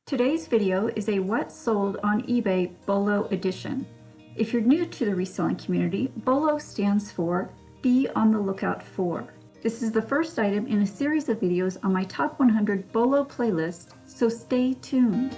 Today's video is a What Sold on eBay BOLO edition. If you're new to the reselling community, BOLO stands for Be on the Lookout For. This is the first item in a series of videos on my Top 100 BOLO playlist, so stay tuned.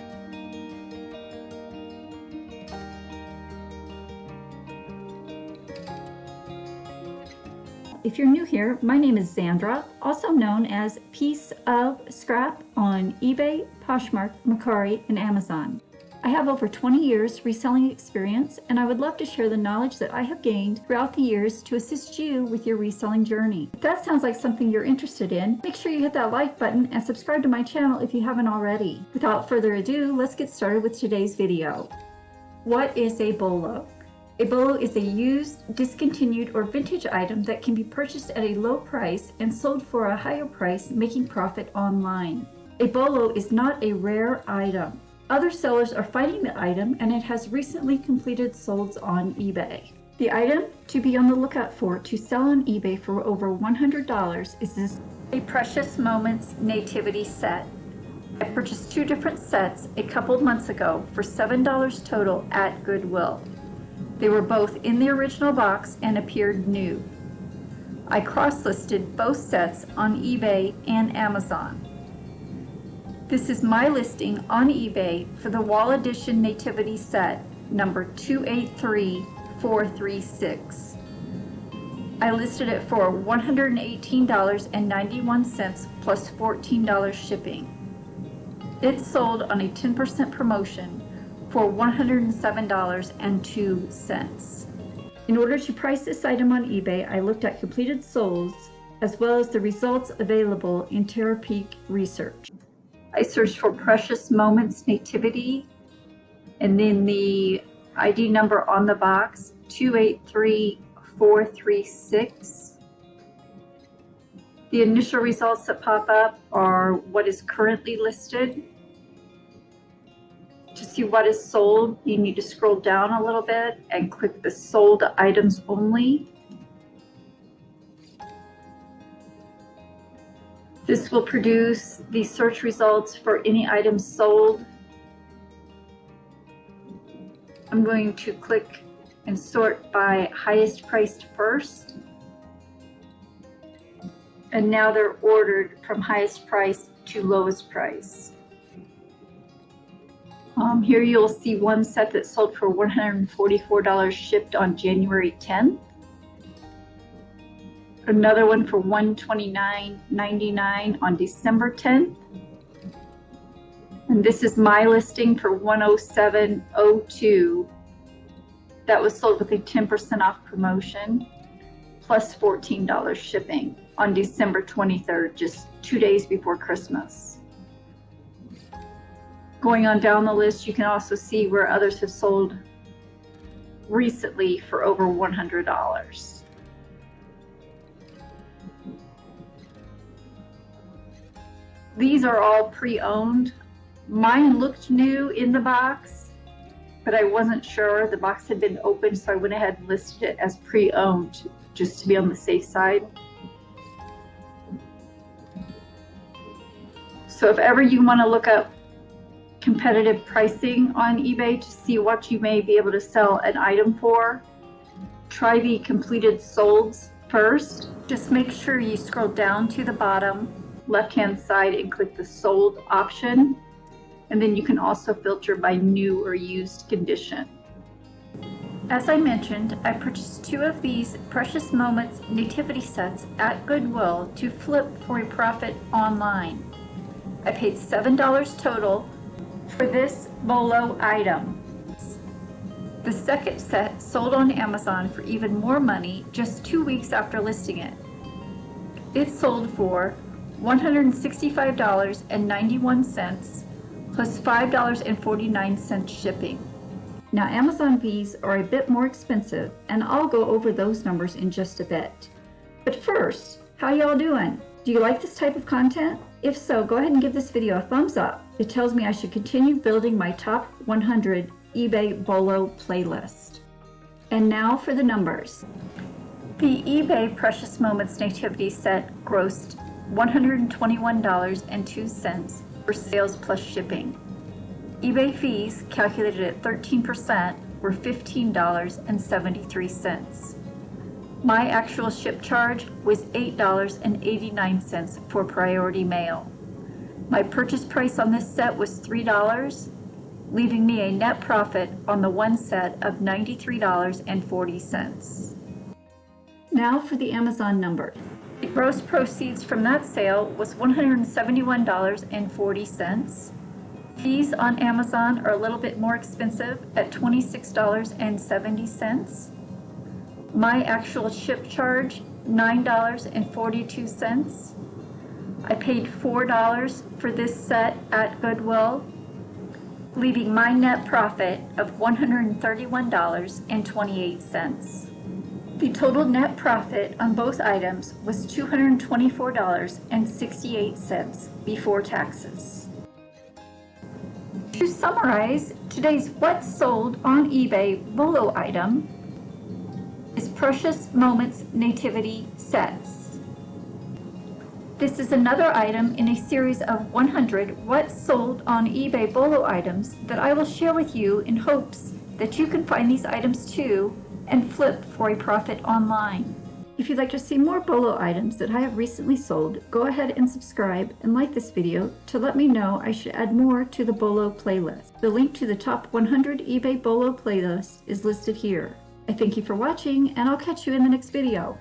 If you're new here, my name is Zandra, also known as Piece of Scrap on eBay, Poshmark, Mercari, and Amazon. I have over 20 years reselling experience, and I would love to share the knowledge that I have gained throughout the years to assist you with your reselling journey. If that sounds like something you're interested in, make sure you hit that like button and subscribe to my channel if you haven't already. Without further ado, let's get started with today's video. What is a BOLO? A BOLO is a used, discontinued, or vintage item that can be purchased at a low price and sold for a higher price, making profit online. A BOLO is not a rare item. Other sellers are finding the item, and it has recently completed solds on eBay. The item to be on the lookout for to sell on eBay for over $100 is this A Precious Moments Nativity Set. I purchased two different sets a couple of months ago for $7 total at Goodwill. They were both in the original box and appeared new. I cross-listed both sets on eBay and Amazon. This is my listing on eBay for the Wall Edition Nativity Set number 283436. I listed it for $118.91 plus $14 shipping. It sold on a 10% promotion for $107.02. In order to price this item on eBay, I looked at completed solds as well as the results available in Terapeak research. I searched for Precious Moments Nativity, and then the ID number on the box, 283436. The initial results that pop up are what is currently listed. To see what is sold, you need to scroll down a little bit and click the Sold Items Only. This will produce the search results for any items sold. I'm going to click and sort by highest priced first. And now they're ordered from highest price to lowest price. Here you'll see one set that sold for $144 shipped on January 10th. Another one for $129.99 on December 10th. And this is my listing for $107.02. That was sold with a 10% off promotion plus $14 shipping on December 23rd, just 2 days before Christmas. Going on down the list, you can also see where others have sold recently for over $100. These are all pre-owned. Mine looked new in the box, but I wasn't sure. The box had been opened, so I went ahead and listed it as pre-owned just to be on the safe side. So if ever you want to look up competitive pricing on eBay to see what you may be able to sell an item for, try the completed solds first. Just make sure you scroll down to the bottom left hand side and click the sold option, and then you can also filter by new or used condition. As I mentioned, I purchased two of these Precious Moments Nativity sets at Goodwill to flip for a profit online. I paid $7 total for this BOLO item. The second set sold on Amazon for even more money just 2 weeks after listing it. It sold for $165.91 plus $5.49 shipping. Now Amazon fees are a bit more expensive, and I'll go over those numbers in just a bit. But first, how y'all doing? Do you like this type of content? If so, go ahead and give this video a thumbs up. It tells me I should continue building my top 100 eBay BOLO playlist. And now for the numbers. The eBay Precious Moments Nativity Set grossed $121.02 for sales plus shipping. eBay fees, calculated at 13%, were $15.73. My actual ship charge was $8.89 for priority mail. My purchase price on this set was $3, leaving me a net profit on the one set of $93.40. Now for the Amazon number. The gross proceeds from that sale was $171.40. Fees on Amazon are a little bit more expensive at $26.70. My actual ship charge, $9.42. I paid $4 for this set at Goodwill, leaving my net profit of $131.28. The total net profit on both items was $224.68 before taxes. To summarize, today's What's Sold on eBay BOLO item is Precious Moments Nativity Sets. This is another item in a series of 100 What's Sold on eBay BOLO items that I will share with you in hopes that you can find these items too and flip for a profit online. If you'd like to see more BOLO items that I have recently sold, go ahead and subscribe and like this video to let me know I should add more to the BOLO playlist. The link to the top 100 eBay BOLO playlist is listed here. I thank you for watching, and I'll catch you in the next video.